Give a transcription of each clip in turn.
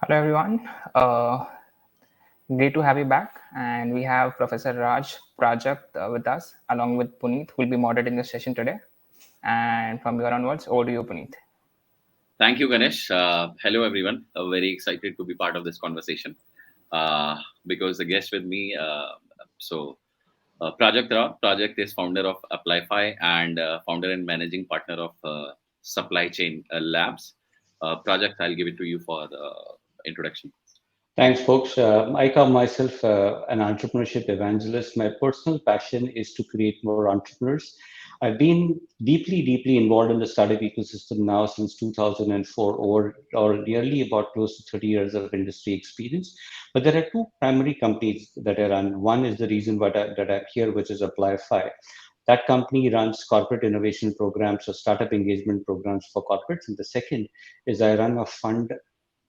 Hello everyone. Great to have you back. And we have Professor Raj Prajakth with us, along with Puneet, who will be moderating the session today. And from here onwards, over to you, Puneet. Thank you, Ganesh. Hello, everyone. Very excited to be part of this conversation because the guest with me, Project Rao. Project is founder of Applyfy and founder and managing partner of Supply Chain Labs. Project, I'll give it to you for the introduction. Thanks, folks. I call myself an entrepreneurship evangelist. My personal passion is to create more entrepreneurs. I've been deeply involved in the startup ecosystem now since 2004, or nearly about close to 30 years of industry experience. But there are two primary companies that I run. One is the reason that I'm here, which is Applyfy. That company runs corporate innovation programs or startup engagement programs for corporates. And the second is I run a fund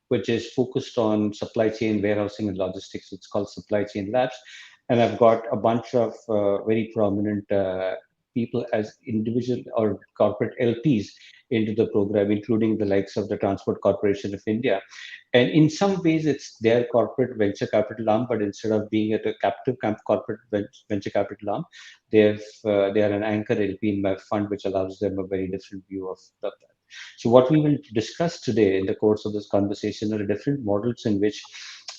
which is focused on supply chain, warehousing, and logistics. It's called Supply Chain Labs. And I've got a bunch of very prominent people as individual or corporate LPs into the program, including the likes of the Transport Corporation of India. And in some ways, it's their corporate venture capital arm, but instead of being at a captive corporate venture capital arm, they are an anchor LP in my fund, which allows them a very different view of that. So what we will discuss today in the course of this conversation are different models in which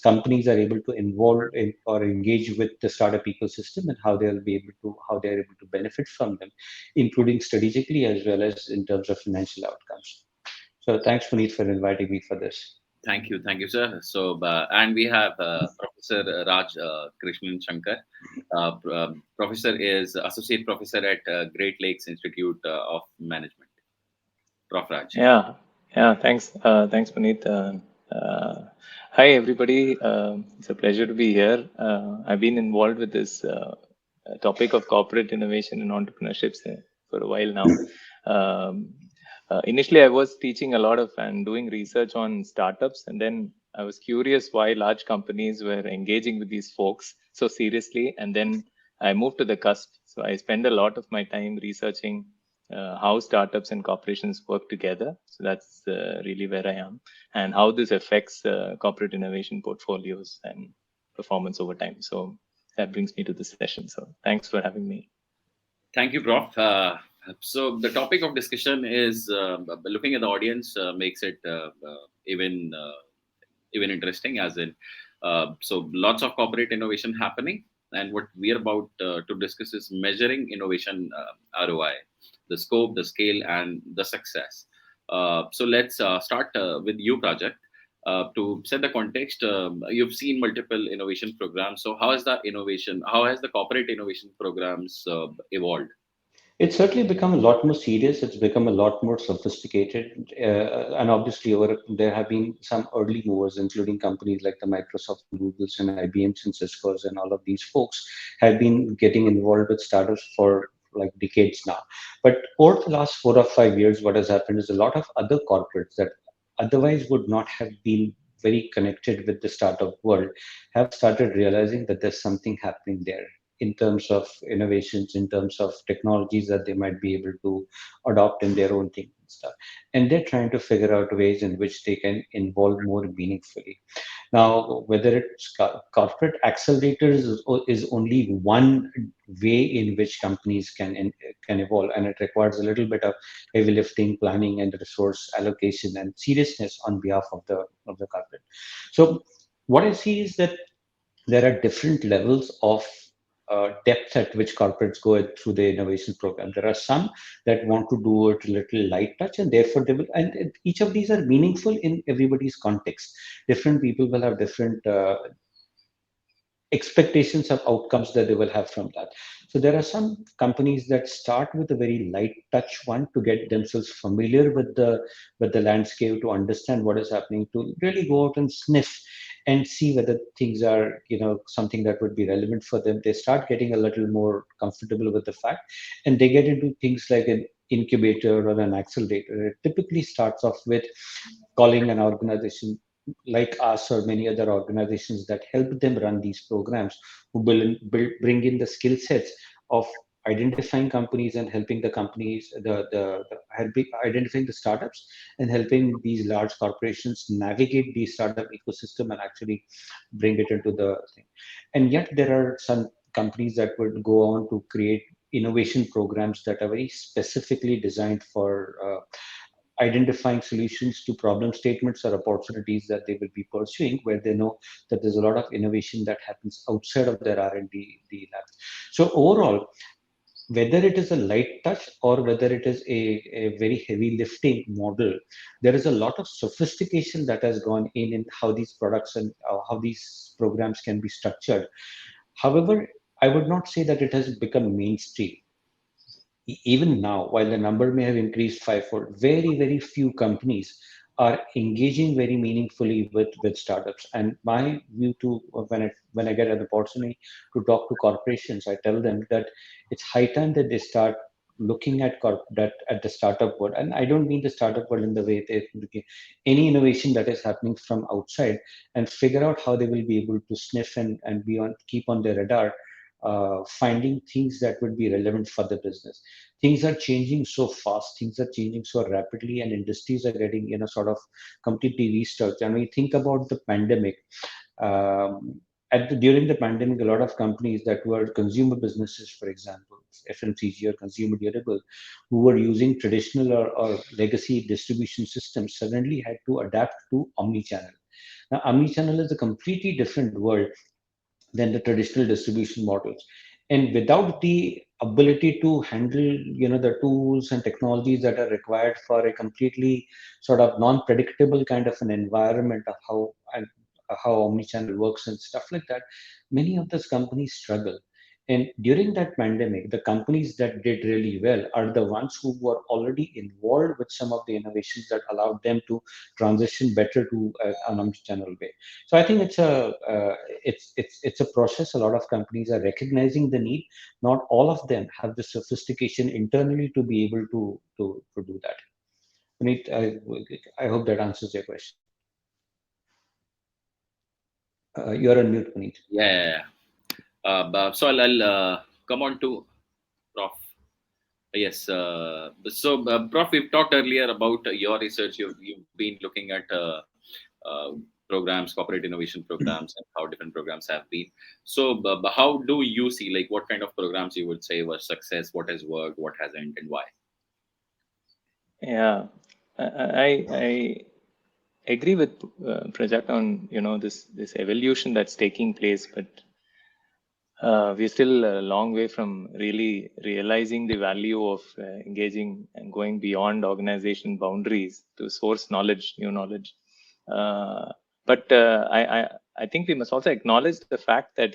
companies are able to involve in or engage with the startup ecosystem and how they're able to benefit from them, including strategically as well as in terms of financial outcomes. So thanks, Puneet, for inviting me for this. Thank you, sir. And we have Professor Raj Krishnan Shankar. Professor is associate professor at Great Lakes Institute of Management. Prof. Raj. Thanks, Puneet. Hi, everybody. It's a pleasure to be here. I've been involved with this topic of corporate innovation and entrepreneurship for a while now. Initially, I was teaching a lot of and doing research on startups, and then I was curious why large companies were engaging with these folks so seriously, and then I moved to the cusp. So I spend a lot of my time researching how startups and corporations work together. So that's really where I am, and how this affects corporate innovation portfolios and performance over time. So that brings me to this session. So thanks for having me. Thank you, Prof. So the topic of discussion is looking at the audience makes it even interesting, as in so lots of corporate innovation happening, and what we are about to discuss is measuring innovation ROI, the scope, the scale, and the success. So let's start with you, Project. To set the context, you've seen multiple innovation programs. So how has the corporate innovation programs evolved? It's certainly become a lot more serious. It's become a lot more sophisticated. And obviously, there have been some early movers, including companies like the Microsoft, Googles, and IBMs and Cisco's, and all of these folks have been getting involved with startups for like decades now. But over the last 4 or 5 years, what has happened is a lot of other corporates that otherwise would not have been very connected with the startup world have started realizing that there's something happening there in terms of innovations, in terms of technologies that they might be able to adopt in their own thing and stuff. And they're trying to figure out ways in which they can involve more meaningfully. Now, whether it's corporate accelerators is only one way in which companies can evolve, and it requires a little bit of heavy lifting, planning, and resource allocation and seriousness on behalf of the corporate. So, what I see is that there are different levels of depth at which corporates go through the innovation program. There are some that want to do it a little light touch, and therefore they will. And each of these are meaningful in everybody's context. Different people will have different expectations of outcomes that they will have from that. So there are some companies that start with a very light touch one to get themselves familiar with the landscape, to understand what is happening, to really go out and sniff and see whether things are something that would be relevant for them. They start getting a little more comfortable with the fact, and they get into things like an incubator or an accelerator. It typically starts off with calling an organization like us or many other organizations that help them run these programs, who bring in the skill sets of identifying companies and helping the companies, helping identifying the startups and helping these large corporations navigate the startup ecosystem and actually bring it into the thing. And yet there are some companies that would go on to create innovation programs that are very specifically designed for identifying solutions to problem statements or opportunities that they will be pursuing, where they know that there's a lot of innovation that happens outside of their R&D labs. So overall, whether it is a light touch or whether it is a very heavy lifting model, there is a lot of sophistication that has gone in how these products and how these programs can be structured. However, I would not say that it has become mainstream. Even now, while the number may have increased fivefold, very, very few companies are engaging very meaningfully with startups. And my view to when I get an opportunity to talk to corporations, I tell them that it's high time that they start looking at at the startup world. And I don't mean the startup world in the way they any innovation that is happening from outside, and figure out how they will be able to sniff and keep on their radar, finding things that would be relevant for the business. Things are changing so fast, things are changing so rapidly, and industries are getting, sort of completely restructured. And we think about the pandemic. During the pandemic, a lot of companies that were consumer businesses, for example, FMCG or consumer durable, who were using traditional or legacy distribution systems, suddenly had to adapt to omnichannel. Now, omnichannel is a completely different world than the traditional distribution models. And without the ability to handle, the tools and technologies that are required for a completely sort of non-predictable kind of an environment of how omnichannel works and stuff like that, many of those companies struggle. And during that pandemic, the companies that did really well are the ones who were already involved with some of the innovations that allowed them to transition better to an omnichannel way. So I think it's a process. A lot of companies are recognizing the need. Not all of them have the sophistication internally to be able to do that. Puneet, I hope that answers your question. You're on mute, Puneet. Yeah. So I'll come on to Prof. Yes. Prof, we've talked earlier about your research. You've been looking at programs, corporate innovation programs, and how different programs have been. So, how do you see, like, what kind of programs you would say were success? What has worked? What hasn't, and why? Yeah, I agree with Prajat on this evolution that's taking place, but we're still a long way from really realizing the value of engaging and going beyond organization boundaries to source knowledge, new knowledge. But I think we must also acknowledge the fact that,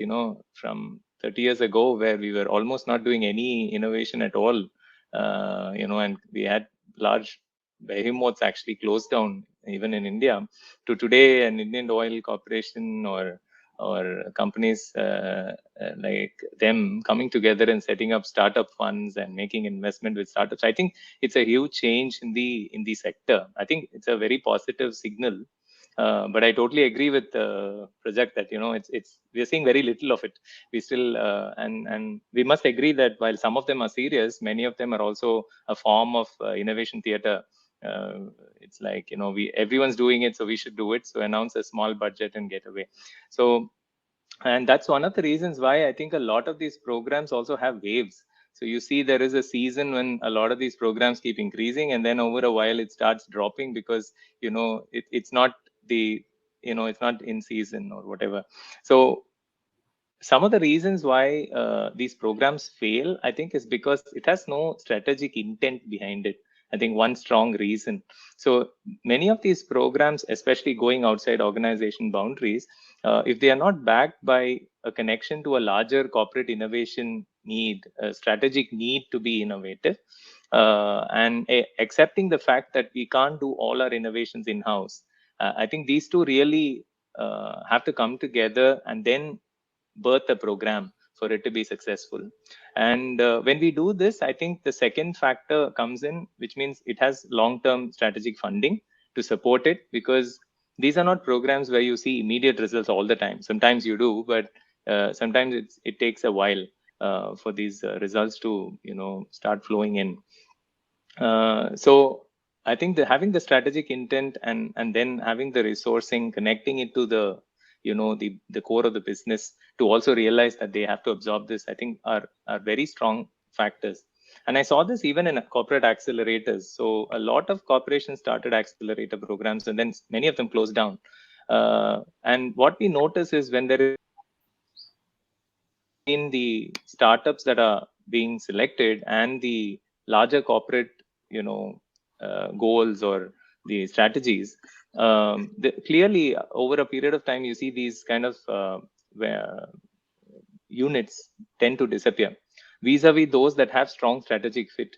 from 30 years ago, where we were almost not doing any innovation at all, and we had large behemoths actually closed down even in India, to today an Indian Oil Corporation or companies like them coming together and setting up startup funds and making investment with startups. I think it's a huge change in the sector. I think it's a very positive signal. But I totally agree with the project that we're seeing very little of it. We still and we must agree that while some of them are serious, many of them are also a form of innovation theater. It's like everyone's doing it, so we should do it. So announce a small budget and get away. So, and that's one of the reasons why I think a lot of these programs also have waves. So you see there is a season when a lot of these programs keep increasing, and then over a while it starts dropping because it's not it's not in season or whatever. So some of the reasons why these programs fail, I think, is because it has no strategic intent behind it. I think one strong reason. So many of these programs, especially going outside organization boundaries, if they are not backed by a connection to a larger corporate innovation need, a strategic need to be innovative, and accepting the fact that we can't do all our innovations in-house, I think these two really have to come together and then birth a program for it to be successful. And when we do this, I think the second factor comes in, which means it has long-term strategic funding to support it, because these are not programs where you see immediate results all the time. Sometimes you do, but sometimes it takes a while. for these results to start flowing in. So I think that having the strategic intent and then having the resourcing, connecting it to the core of the business to also realize that they have to absorb this, I think are very strong factors. And I saw this even in corporate accelerators. So a lot of corporations started accelerator programs, and then many of them closed down. And what we notice is when there is in the startups that are being selected and the larger corporate, goals or the strategies, clearly over a period of time, you see these kind of where units tend to disappear vis-a-vis those that have strong strategic fit,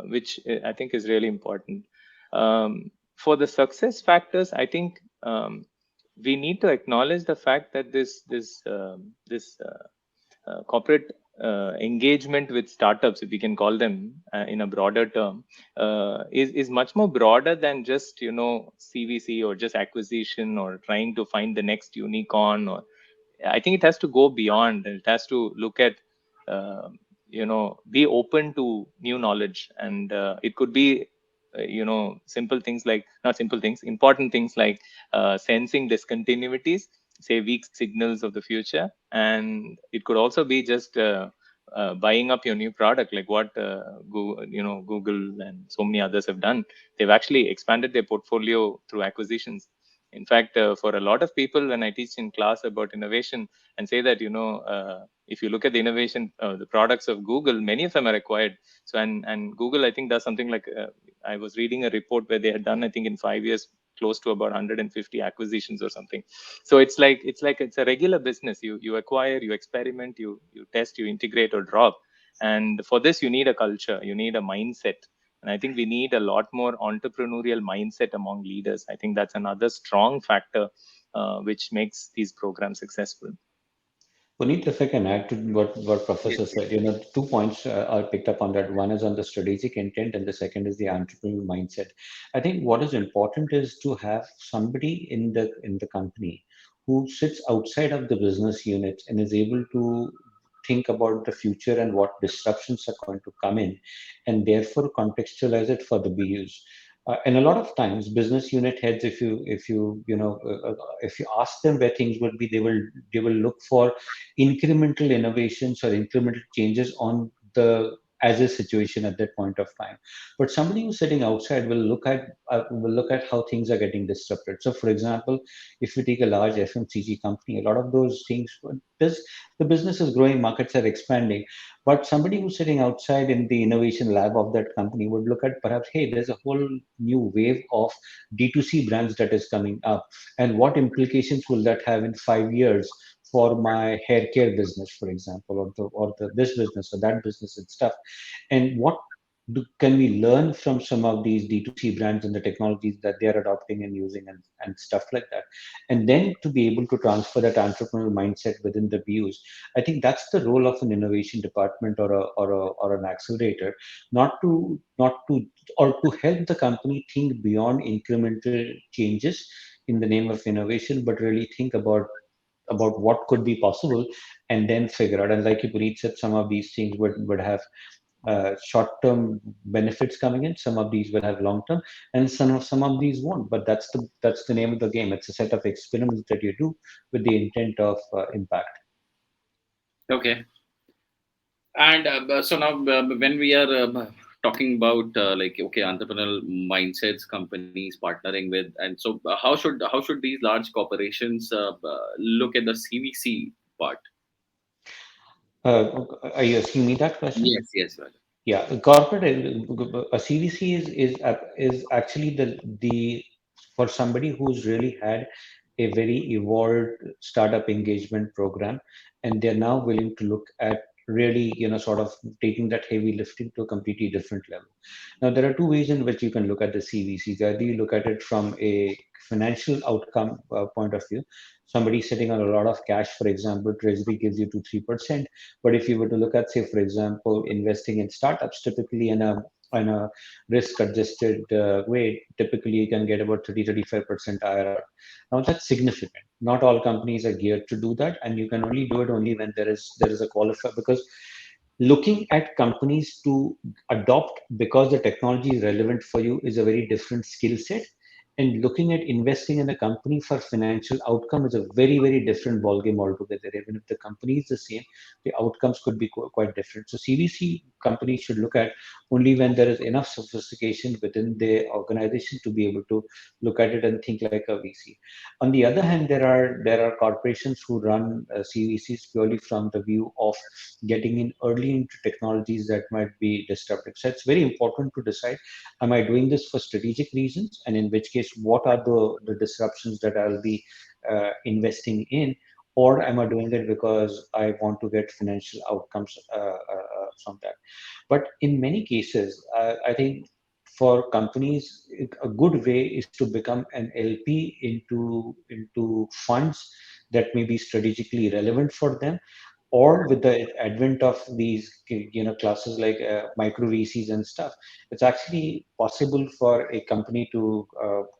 which I think is really important. For the success factors, I think we need to acknowledge the fact that this corporate engagement with startups, if we can call them in a broader term, is much more broader than just CVC or just acquisition or trying to find the next unicorn. Or I think it has to go beyond. It has to look at be open to new knowledge, and it could be simple things like not simple things important things like sensing discontinuities, say weak signals of the future. And it could also be just buying up your new product, like what Google and so many others have done. They've actually expanded their portfolio through acquisitions. In fact, for a lot of people, when I teach in class about innovation and say that if you look at the innovation, the products of Google, many of them are acquired. So and Google, I think, does something like I was reading a report where they had done, I think, in 5 years close to about 150 acquisitions or something. So it's a regular business. You acquire, you experiment, you test, you integrate or drop. And for this, you need a culture, you need a mindset. And I think we need a lot more entrepreneurial mindset among leaders. I think that's another strong factor which makes these programs successful. Puneet, if I can add to what Yes, Professor yes. said, 2 points are picked up on that. One is on the strategic intent, and the second is the entrepreneurial mindset. I think what is important is to have somebody in the company who sits outside of the business unit and is able to think about the future and what disruptions are going to come in, and therefore contextualize it for the BUs. And a lot of times, business unit heads, if you ask them where things would be, they will look for incremental innovations or incremental changes on the as a situation at that point of time. But somebody who's sitting outside will look at how things are getting disrupted. So, for example, if we take a large FMCG company, a lot of those things, this the business is growing, markets are expanding, but somebody who's sitting outside in the innovation lab of that company would look at perhaps, hey, there's a whole new wave of D2C brands that is coming up, and what implications will that have in 5 years for my hair care business, for example, or the this business or that business and stuff. And what can we learn from some of these D2C brands and the technologies that they are adopting and using and stuff like that? And then to be able to transfer that entrepreneurial mindset within the BUs, I think that's the role of an innovation department or an accelerator, not to or to help the company think beyond incremental changes in the name of innovation, but really think about what could be possible and then figure out. And like you, Puneet, said, some of these things would have short-term benefits coming in. Some of these will have long-term, and some of these won't. But that's the name of the game. It's a set of experiments that you do with the intent of impact. Okay. And so now, when we are talking about okay, entrepreneurial mindsets, companies partnering with, and so how should these large corporations look at the CVC part? Are you asking me that question? Yes, yes, Raja. Yeah, a CVC is actually the for somebody who's really had a very evolved startup engagement program, and they're now willing to look at really sort of taking that heavy lifting to a completely different level. Now there are two ways in which you can look at the CVCs. Either you look at it from a financial outcome point of view. Somebody sitting on a lot of cash, for example, Treasury gives you 2-3%. But if you were to look at, say, for example, investing in startups, typically in a on a risk-adjusted way, typically you can get about 30-35% IRR. Now that's significant. Not all companies are geared to do that, and you can only do it only when there is a qualifier, because looking at companies to adopt because the technology is relevant for you is a very different skill set. And looking at investing in a company for financial outcome is a very, very different ballgame altogether. Even if the company is the same, the outcomes could be quite different. So CVC companies should look at only when there is enough sophistication within the organization to be able to look at it and think like a VC. On the other hand, there are corporations who run CVCs purely from the view of getting in early into technologies that might be disruptive. So it's very important to decide, am I doing this for strategic reasons? And in which case, what are the disruptions that I'll be investing in? Or am I doing it because I want to get financial outcomes from that? But in many cases, I think for companies, a good way is to become an LP into funds that may be strategically relevant for them, or with the advent of these classes like micro VCs and stuff, it's actually possible for a company to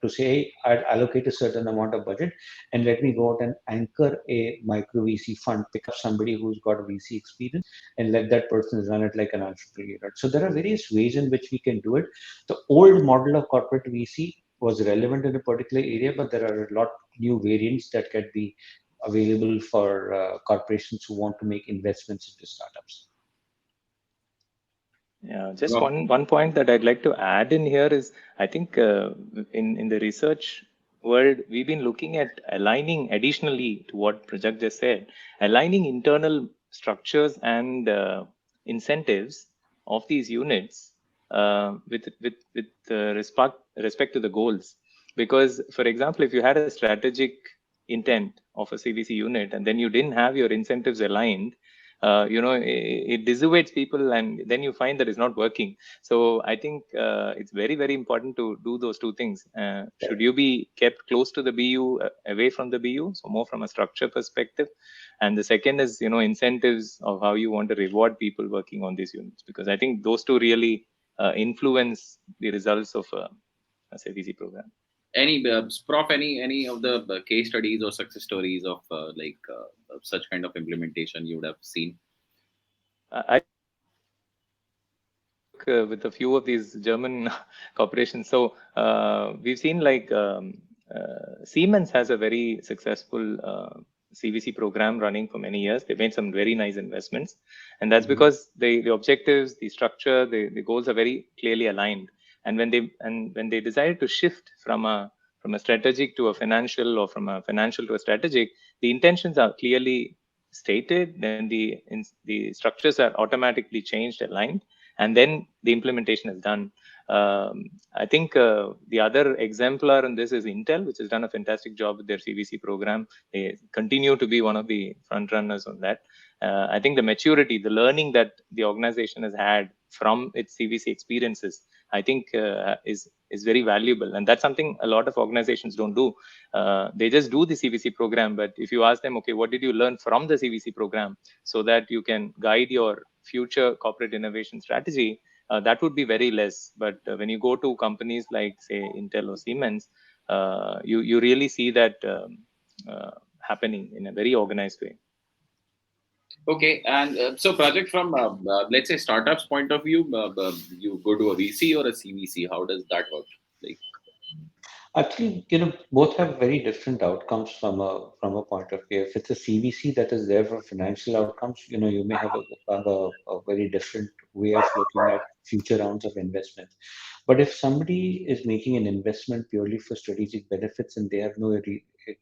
say, hey, I'd allocate a certain amount of budget and let me go out and anchor a micro VC fund, pick up somebody who's got a VC experience and let that person run it like an entrepreneur. So there are various ways in which we can do it. The old model of corporate VC was relevant in a particular area, but there are a lot new variants that can be available for corporations who want to make investments into startups. Yeah, just one point that I'd like to add in here is, I think in the research world, we've been looking at aligning, additionally to what Prajakth just said, aligning internal structures and incentives of these units with respect to the goals. Because, for example, if you had a strategic intent of a CVC unit and then you didn't have your incentives aligned, it dissuades people, and then you find that it's not working. So I think it's very, very important to do those two things. Should you be kept close to the BU, away from the BU? So more from a structure perspective. And the second is, incentives of how you want to reward people working on these units, because I think those two really influence the results of a CVC program. Any Prof, any of the case studies or success stories of such kind of implementation you would have seen? I with a few of these German corporations. So we've seen Siemens has a very successful CVC program running for many years. They made some very nice investments, and that's because the objectives, the structure, the goals are very clearly aligned. And when they decided to shift from a strategic to a financial, or from a financial to a strategic, the intentions are clearly stated. Then the structures are automatically changed, aligned, and then the implementation is done. I think the other exemplar in this is Intel, which has done a fantastic job with their CVC program. They continue to be one of the front runners on that. I think the maturity, the learning that the organization has had from its CVC experiences, I think is very valuable. And that's something a lot of organizations don't do. They just do the CVC program. But if you ask them, okay, what did you learn from the CVC program so that you can guide your future corporate innovation strategy, that would be very less. But when you go to companies like, say, Intel or Siemens, you really see that happening in a very organized way. Okay, and so Prajakth, from let's say startups point of view, you go to a VC or a CVC. How does that work? Actually, both have very different outcomes from a point of view. If it's a CVC that is there for financial outcomes, you may have a very different way of looking at future rounds of investment. But if somebody is making an investment purely for strategic benefits and they have no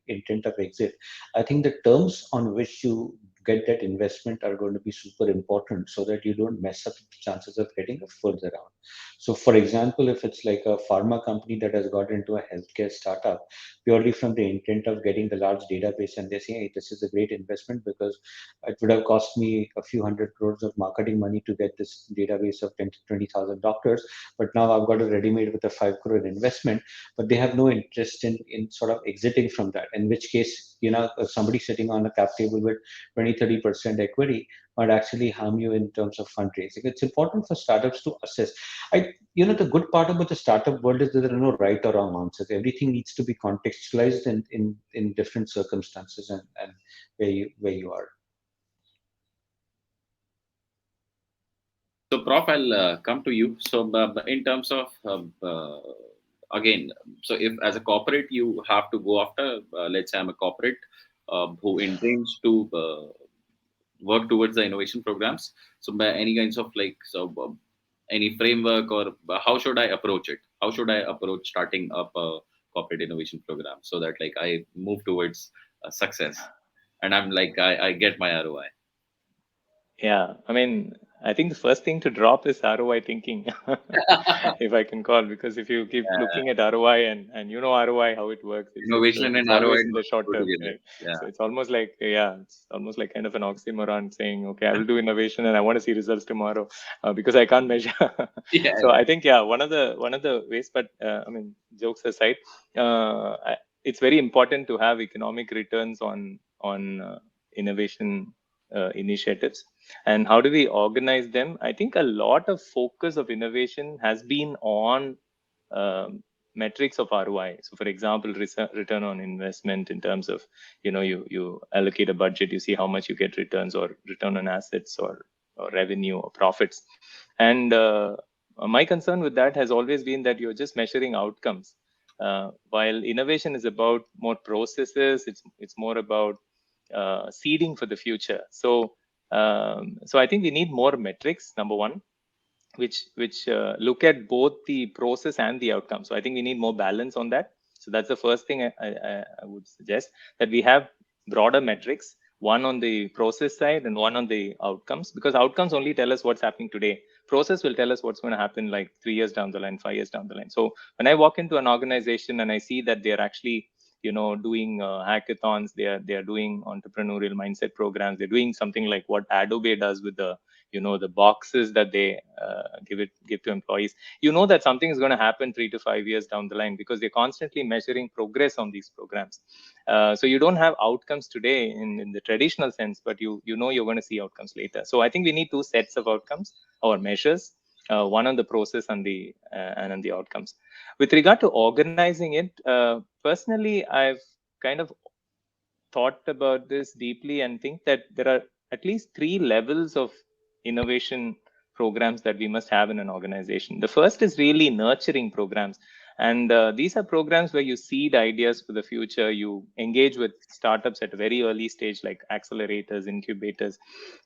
intent of exit, I think the terms on which you get that investment are going to be super important, so that you don't mess up the chances of getting a further round. So, for example, if it's like a pharma company that has got into a healthcare startup purely from the intent of getting the large database, and they say, hey, this is a great investment because it would have cost me a few hundred crores of marketing money to get this database of 10 to 20,000 doctors, but now I've got it ready-made with a 5 crore investment, but they have no interest in sort of exiting from that, in which case, somebody sitting on a cap table with 20-30% equity might actually harm you in terms of fundraising. It's important for startups to assess. The good part about the startup world is that there are no right or wrong answers. Everything needs to be contextualized in different circumstances and where you are. So, Prof, I'll come to you. So, in terms of again, so if as a corporate you have to go after, let's say I'm a corporate who intends to work towards the innovation programs. So, by any kinds of any framework, or how should I approach it? How should I approach starting up a corporate innovation program so that like I move towards success and I'm like I get my ROI? Yeah, I mean, I think the first thing to drop is ROI thinking, if I can call, because if you keep looking at ROI and you know ROI, how it works, Innovation and it's always ROI in the short go term, together. right? Yeah. So it's almost like, it's almost like kind of an oxymoron saying, okay, I will do innovation and I want to see results tomorrow because I can't measure. Yeah. So I think, one of the ways, but I mean, jokes aside, it's very important to have economic returns on innovation initiatives. And how do we organize them? I think a lot of focus of innovation has been on metrics of ROI. So, for example, return on investment in terms of, you allocate a budget, you see how much you get returns, or return on assets, or revenue or profits. And my concern with that has always been that you're just measuring outcomes. While innovation is about more processes, it's more about seeding for the future. So I think we need more metrics, number one, which look at both the process and the outcome. So I think we need more balance on that. So that's the first thing I would suggest, that we have broader metrics, one on the process side and one on the outcomes, because outcomes only tell us what's happening today. Process will tell us what's going to happen like 3 years down the line, 5 years down the line. So when I walk into an organization and I see that they're actually doing hackathons, they are doing entrepreneurial mindset programs, they're doing something like what Adobe does with the the boxes that they give to employees, that something is going to happen 3 to 5 years down the line, because they're constantly measuring progress on these programs. So you don't have outcomes today in the traditional sense, but you're going to see outcomes later. So I think we need two sets of outcomes or measures, one on the process and on the outcomes. With regard to organizing it, personally, I've kind of thought about this deeply and think that there are at least 3 levels of innovation programs that we must have in an organization. The first is really nurturing programs. And these are programs where you seed ideas for the future. You engage with startups at a very early stage, like accelerators, incubators.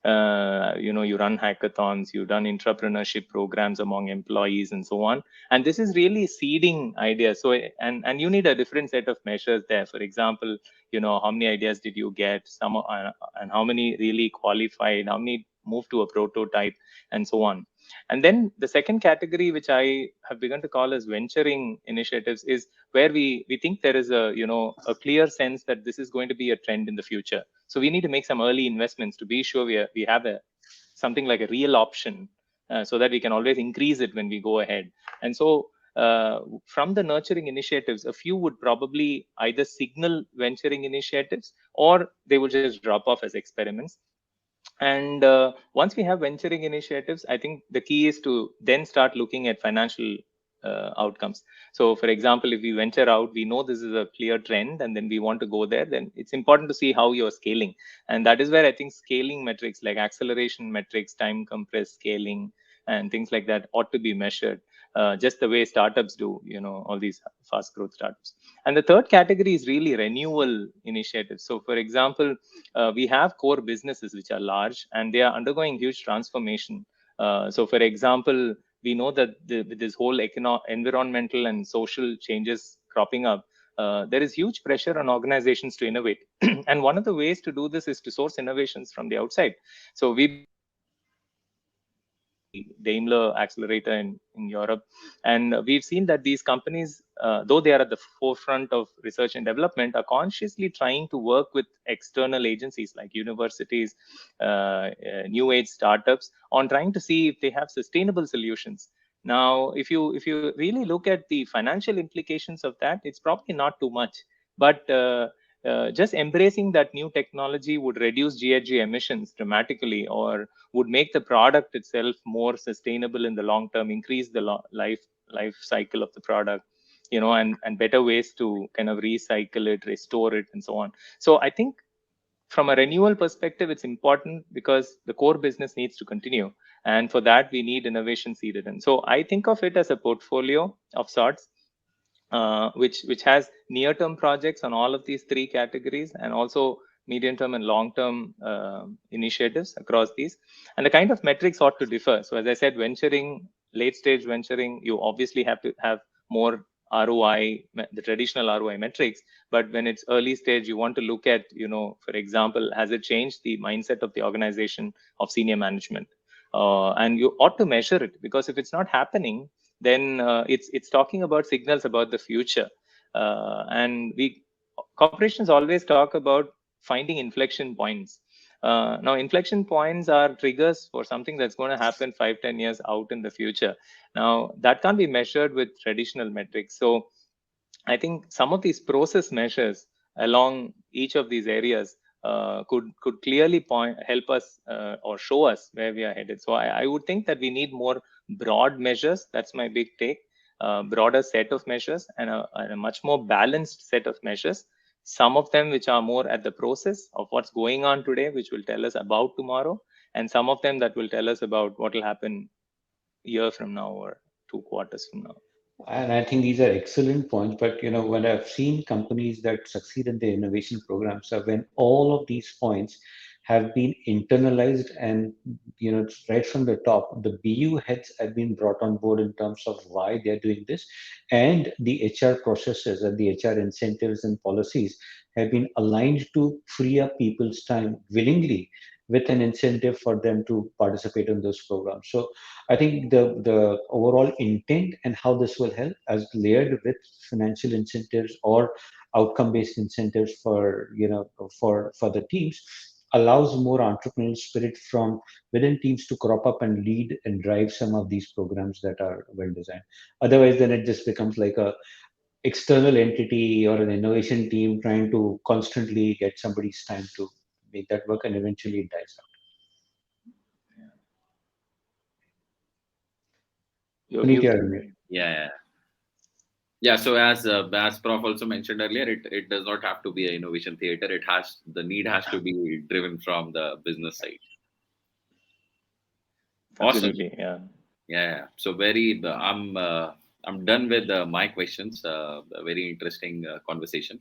You run hackathons, you run entrepreneurship programs among employees, and so on. And this is really seeding ideas. So, and you need a different set of measures there. For example, how many ideas did you get? And how many really qualified? How many moved to a prototype, and so on. And then the second category, which I have begun to call as venturing initiatives, is where we think there is a clear sense that this is going to be a trend in the future. So we need to make some early investments to be sure we have something like a real option, so that we can always increase it when we go ahead. And so from the nurturing initiatives, a few would probably either signal venturing initiatives, or they will just drop off as experiments. And once we have venturing initiatives, I think the key is to then start looking at financial outcomes. So, for example, if we venture out, we know this is a clear trend, and then we want to go there, then it's important to see how you're scaling. And that is where I think scaling metrics like acceleration metrics, time compressed scaling, and things like that ought to be measured, just the way startups do, all these fast growth startups. And the third category is really renewal initiatives. So, for example, we have core businesses which are large and they are undergoing huge transformation. So, for example, we know that with this whole environmental and social changes cropping up, there is huge pressure on organizations to innovate. And one of the ways to do this is to source innovations from the outside. So we Daimler accelerator in Europe. And we've seen that these companies, though they are at the forefront of research and development, are consciously trying to work with external agencies like universities, new age startups, on trying to see if they have sustainable solutions. Now, if you really look at the financial implications of that, it's probably not too much. But just embracing that new technology would reduce GHG emissions dramatically, or would make the product itself more sustainable in the long term, increase the life cycle of the product, and better ways to kind of recycle it, restore it, and so on. So I think from a renewal perspective, it's important because the core business needs to continue. And for that, we need innovation seeded in. So I think of it as a portfolio of sorts, which has near-term projects on all of these three categories, and also medium-term and long-term initiatives across these. And the kind of metrics ought to differ. So as I said, late-stage venturing, you obviously have to have more ROI, the traditional ROI metrics. But when it's early stage, you want to look at, for example, has it changed the mindset of the organization of senior management? And you ought to measure it, because if it's not happening, then it's talking about signals about the future. And corporations always talk about finding inflection points. Now, inflection points are triggers for something that's going to happen 5-10 years out in the future. Now, that can't be measured with traditional metrics. So I think some of these process measures along each of these areas could clearly help us or show us where we are headed. So I would think that we need more broad measures. That's my big take. Broader set of measures, and a much more balanced set of measures. Some of them which are more at the process of what's going on today, which will tell us about tomorrow, and some of them that will tell us about what will happen a year from now or 2 quarters from now. And I think these are excellent points. But when I've seen companies that succeed in their innovation programs, are when all of these points have been internalized, and right from the top, the BU heads have been brought on board in terms of why they're doing this, and the HR processes and the HR incentives and policies have been aligned to free up people's time willingly, with an incentive for them to participate in those programs. So I think the overall intent and how this will help, as layered with financial incentives or outcome-based incentives for for the teams, allows more entrepreneurial spirit from within teams to crop up and lead and drive some of these programs that are well designed. Otherwise, then it just becomes like a external entity or an innovation team trying to constantly get somebody's time to make that work, and eventually it dies out. Yeah. So as Prof also mentioned earlier, it does not have to be an innovation theater. The need has to be driven from the business side. Awesome. Absolutely, yeah. Yeah. So I'm done with my questions. A very interesting conversation.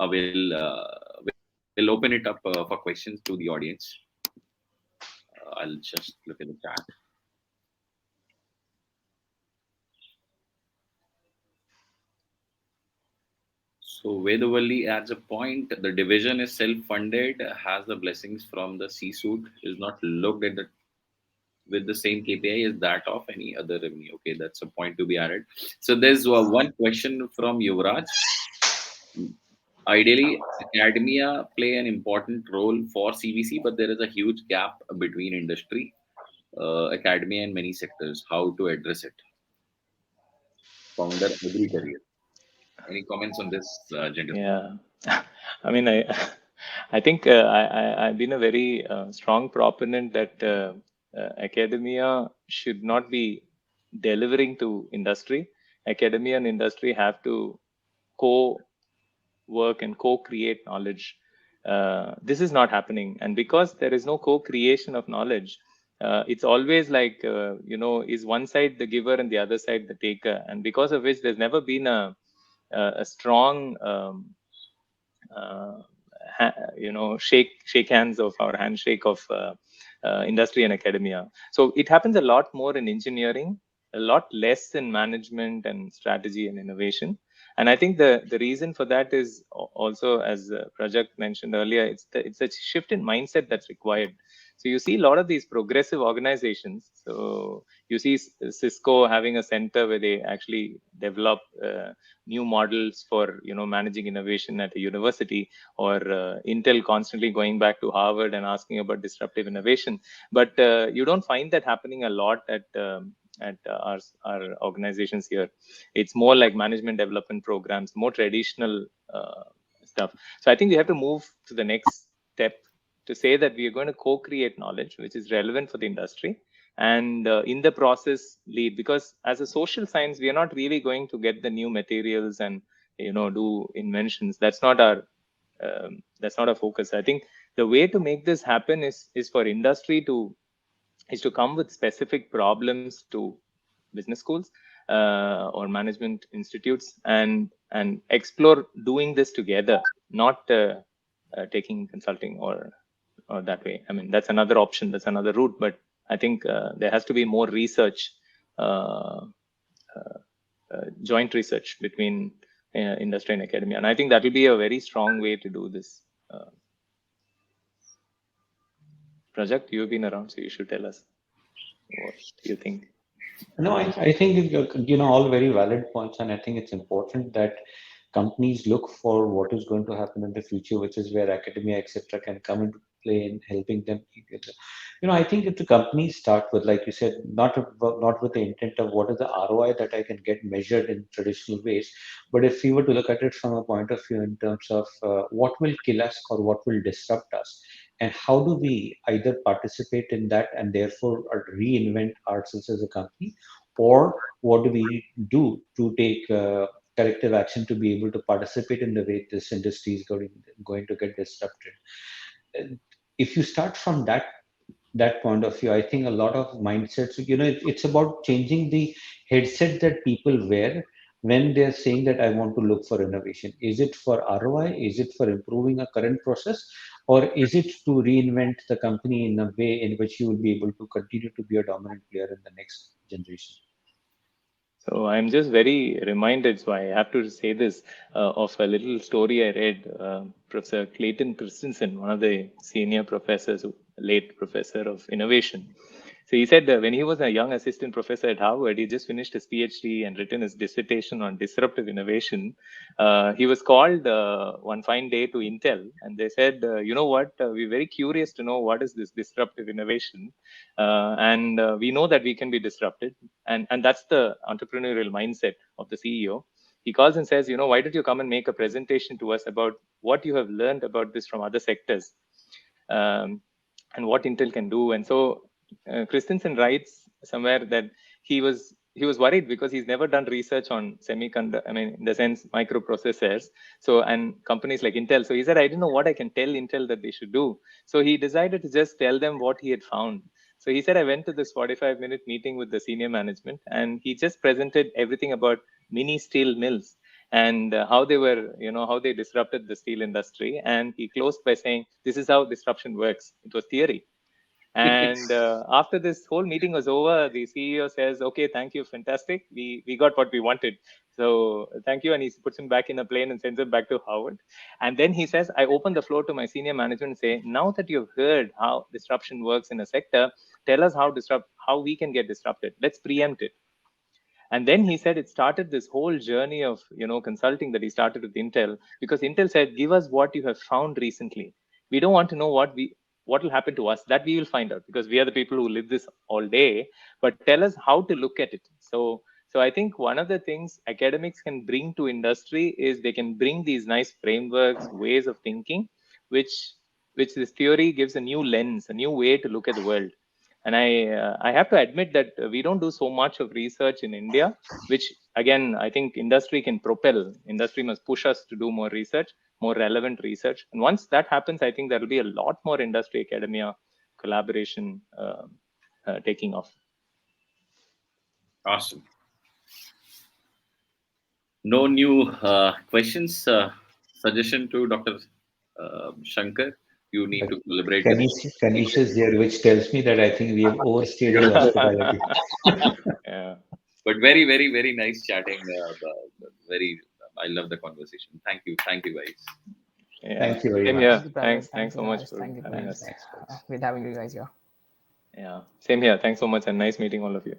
We'll open it up for questions to the audience. I'll just look at the chat. So Vedavalli adds a point. The division is self-funded, has the blessings from the C-suite, is not looked at with the same KPI as that of any other revenue. Okay, that's a point to be added. So there's one question from Yuvraj. Ideally, academia play an important role for CVC, but there is a huge gap between industry, academia, and many sectors. How to address it? Founder Agri Career. Any comments on this, gentlemen? Yeah, I mean, I think I've been a very strong proponent that academia should not be delivering to industry. Academia and industry have to co-work and co-create knowledge. This is not happening, and because there is no co-creation of knowledge, it's always like is one side the giver and the other side the taker, and because of which there's never been a strong shake hands of our handshake of industry and academia. So it happens a lot more in engineering, a lot less in management and strategy and innovation. And I think the reason for that is also, as Prajakth mentioned earlier, it's a shift in mindset that's required. So you see a lot of these progressive organizations. So you see Cisco having a center where they actually develop new models for managing innovation at a university, or Intel constantly going back to Harvard and asking about disruptive innovation. But you don't find that happening a lot at our organizations here. It's more like management development programs, more traditional stuff. So I think we have to move to the next step to say that we are going to co-create knowledge which is relevant for the industry, and in the process lead, because as a social science we are not really going to get the new materials and do inventions. That's not our focus. I think the way to make this happen is for industry to come with specific problems to business schools or management institutes, and explore doing this together, not taking consulting or that way. I mean, that's another option, that's another route, but I think there has to be more research, joint research between industry and academia, and I think that will be a very strong way to do this. Prajakth, you've been around, so you should tell us what you think. No, I think all very valid points, and I think it's important that companies look for what is going to happen in the future, which is where academia, etc., can come into play in helping them. I think if the companies start with, like you said, not with the intent of what is the ROI that I can get measured in traditional ways, but if we were to look at it from a point of view in terms of what will kill us or what will disrupt us, and how do we either participate in that and therefore reinvent ourselves as a company, or what do we do to take corrective action to be able to participate in the way this industry is going to get disrupted. If you start from that point of view, I think a lot of mindsets, it's about changing the headset that people wear when they're saying that I want to look for innovation. Is it for ROI? Is it for improving a current process? Or is it to reinvent the company in a way in which you will be able to continue to be a dominant player in the next generation? So I'm just very reminded, so I have to say this, of a little story I read. Professor Clayton Christensen, one of the senior professors, late professor of innovation. So he said when he was a young assistant professor at Harvard, he just finished his PhD and written his dissertation on disruptive innovation. He was called one fine day to Intel, and they said, you know what, we're very curious to know what is this disruptive innovation, and we know that we can be disrupted, and that's the entrepreneurial mindset of the CEO. He calls and says, why don't you come and make a presentation to us about what you have learned about this from other sectors, and what Intel can do. And so Christensen writes somewhere that he was worried because he's never done research on semiconductor, I mean, in the sense microprocessors. So, and companies like Intel. So he said, I didn't know what I can tell Intel that they should do. So he decided to just tell them what he had found. So he said, I went to this 45-minute meeting with the senior management, and he just presented everything about mini steel mills and how they were, how they disrupted the steel industry. And he closed by saying, this is how disruption works. It was theory. And after this whole meeting was over, the CEO says, okay, thank you, fantastic. We got what we wanted. So thank you. And he puts him back in a plane and sends him back to Harvard. And then he says, I open the floor to my senior management and say, now that you've heard how disruption works in a sector, tell us how we can get disrupted. Let's preempt it. And then he said it started this whole journey of, consulting that he started with Intel, because Intel said, give us what you have found recently. We don't want to know what will happen to us. That we will find out, because we are the people who live this all day. But tell us how to look at it. So I think one of the things academics can bring to industry is they can bring these nice frameworks, ways of thinking, which this theory gives a new lens, a new way to look at the world. And I have to admit that we don't do so much of research in India, which again, I think industry can propel. Industry must push us to do more research, more relevant research. And once that happens, I think there will be a lot more industry academia collaboration taking off. Awesome. No new questions, suggestion to Dr. Shankar? You need to collaborate. Kanish is here, which tells me that I think we have overstayed his hospitality. Yeah. But very, very, very nice chatting. I love the conversation. Thank you guys. Yeah. Thank you very Same much. here. Thanks so much for having us. With having you guys here. Yeah. Same here. Thanks so much, and nice meeting all of you.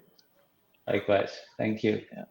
Likewise. Thank you. Yeah.